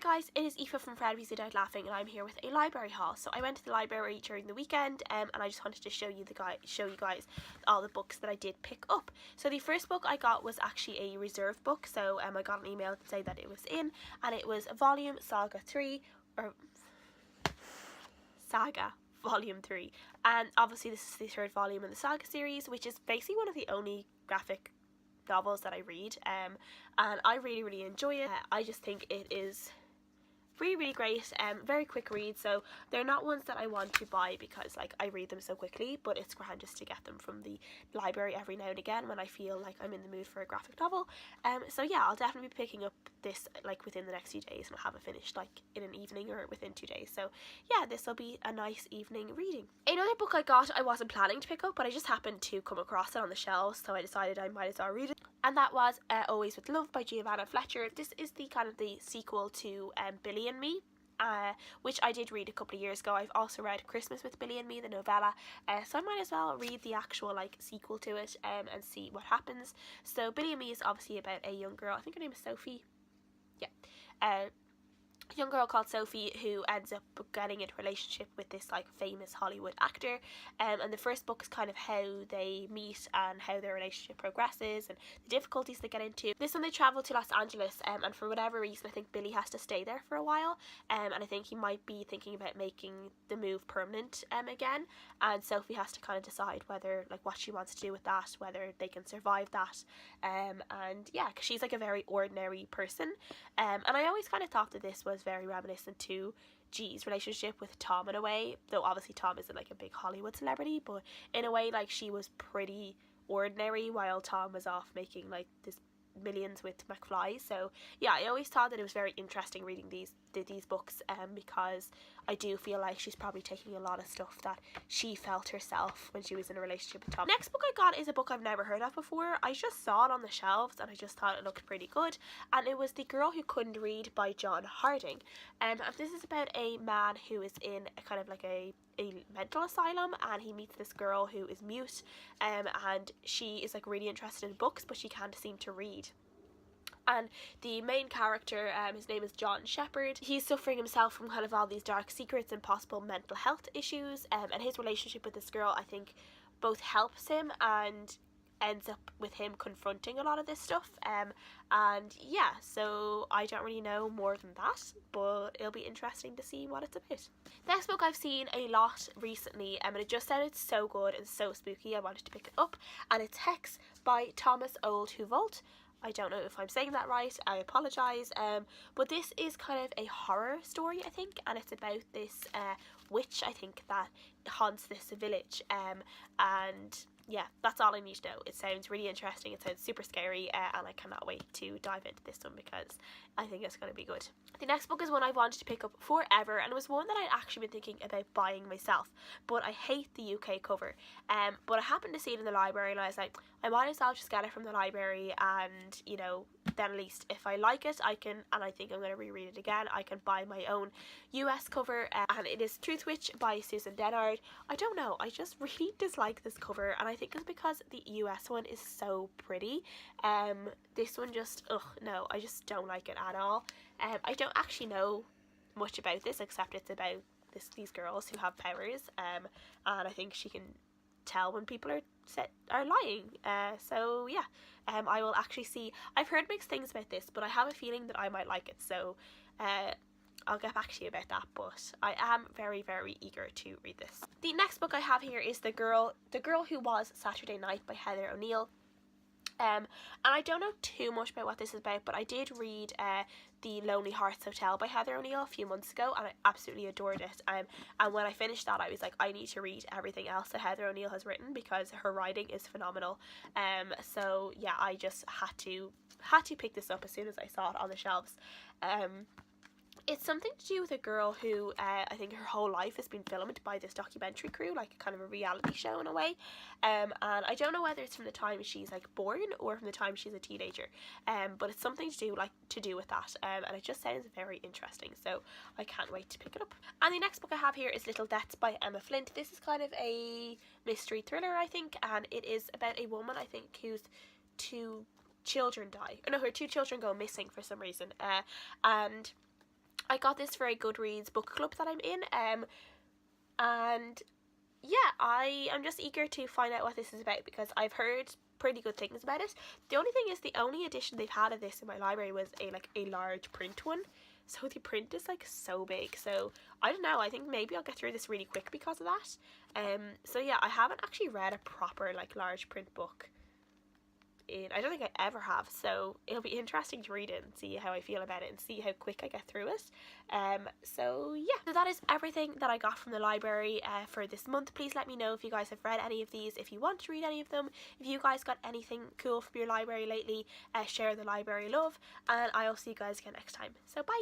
Hi guys, it is Aoife from Fred Weasley Died Laughing, and I'm here with a library haul. So I went to the library during the weekend, and I just wanted to show you guys all the books that I did pick up. So the first book I got was actually a reserved book. So I got an email to say that it was in, and it was Volume Saga 3, or Saga Volume 3, and obviously this is the third volume in the Saga series, which is basically one of the only graphic novels that I read, and I really enjoy it. I just think it is really great, very quick read, so they're not ones that I want to buy because like I read them so quickly, but it's grand just to get them from the library every now and again when I feel like I'm in the mood for a graphic novel. So yeah, I'll definitely be picking up this like within the next few days, and I'll have it finished like in an evening or within 2 days. So yeah, this will be a nice evening reading. Another book I got I wasn't planning to pick up, but I just happened to come across it on the shelves, so I decided I might as well read it, and that was Always with Love by Giovanna Fletcher. This is the kind of the sequel to Billy and Me, which I did read a couple of years ago. I've also read Christmas with Billy and Me, the novella, so I might as well read the actual like sequel to it and see what happens. So Billy and Me is obviously about a young girl, I think her name is Sophie, yeah, young girl called Sophie who ends up getting into a relationship with this like famous Hollywood actor, and the first book is kind of how they meet and how their relationship progresses and the difficulties they get into. This one they travel to Los Angeles, and for whatever reason I think Billy has to stay there for a while, and I think he might be thinking about making the move permanent again, and Sophie has to kind of decide whether like what she wants to do with that, whether they can survive that, and yeah, because she's like a very ordinary person, and I always kind of thought that this was very reminiscent to G's relationship with Tom in a way, though obviously Tom isn't like a big Hollywood celebrity, but in a way like she was pretty ordinary while Tom was off making like this millions with McFly. So yeah, I always thought that it was very interesting reading these books, because I do feel like she's probably taking a lot of stuff that she felt herself when she was in a relationship with Tom. Next book I got is a book I've never heard of before. I just saw it on the shelves and I just thought it looked pretty good, and it was The Girl Who Couldn't Read by John Harding, and this is about a man who is in a kind of like a mental asylum, and he meets this girl who is mute, and she is like really interested in books but she can't seem to read. And the main character, his name is John Shepherd, he's suffering himself from kind of all these dark secrets and possible mental health issues, and his relationship with this girl I think both helps him and ends up with him confronting a lot of this stuff, and yeah, so I don't really know more than that, but it'll be interesting to see what it's about. Next book I've seen a lot recently, and it just sounded so good and so spooky I wanted to pick it up, and it's Hex by Thomas Old Houvolt. I don't know if I'm saying that right, I apologise, but this is kind of a horror story I think, and it's about this witch I think that haunts this village, and yeah, that's all I need to know. It sounds really interesting, it sounds super scary, and I cannot wait to dive into this one because I think it's going to be good. The next book is one I've wanted to pick up forever, and it was one that I'd actually been thinking about buying myself, but I hate the UK cover, but I happened to see it in the library and I was like, I might as well just get it from the library, and you know, then at least if I like it I can, and I think I'm going to reread it again, I can buy my own US cover, and it is Truth Witch by Susan Dennard. I don't know, I just really dislike this cover, and I think it's because the US one is so pretty. This one just, no, I just don't like it at all. I don't actually know much about this except it's about these girls who have powers, and I think she can tell when people are lying, so yeah, I will actually see. I've heard mixed things about this, but I have a feeling that I might like it, so I'll get back to you about that, but I am very eager to read this. The next book I have here is The Girl Who Was Saturday Night by Heather O'Neill. And I don't know too much about what this is about, but I did read The Lonely Hearts Hotel by Heather O'Neill a few months ago, and I absolutely adored it. And when I finished that, I was like, I need to read everything else that Heather O'Neill has written because her writing is phenomenal. So yeah, I just had to pick this up as soon as I saw it on the shelves. It's something to do with a girl who I think her whole life has been filmed by this documentary crew, like kind of a reality show in a way, and I don't know whether it's from the time she's like born or from the time she's a teenager, but it's something to do with that, and it just sounds very interesting, so I can't wait to pick it up. And the next book I have here is Little Deaths by Emma Flint. This is kind of a mystery thriller I think, and it is about a woman I think whose two children die. No, her two children go missing for some reason, and I got this for a Goodreads book club that I'm in, and yeah, I am just eager to find out what this is about because I've heard pretty good things about it. The only thing is the only edition they've had of this in my library was a large print one. So the print is like so big. So I don't know, I think maybe I'll get through this really quick because of that. So yeah, I haven't actually read a proper like large print book I don't think I ever have, so it'll be interesting to read it and see how I feel about it and see how quick I get through it. So yeah, so that is everything that I got from the library for this month. Please let me know if you guys have read any of these, if you want to read any of them, if you guys got anything cool from your library lately. Share the library love, and I'll see you guys again next time. So bye.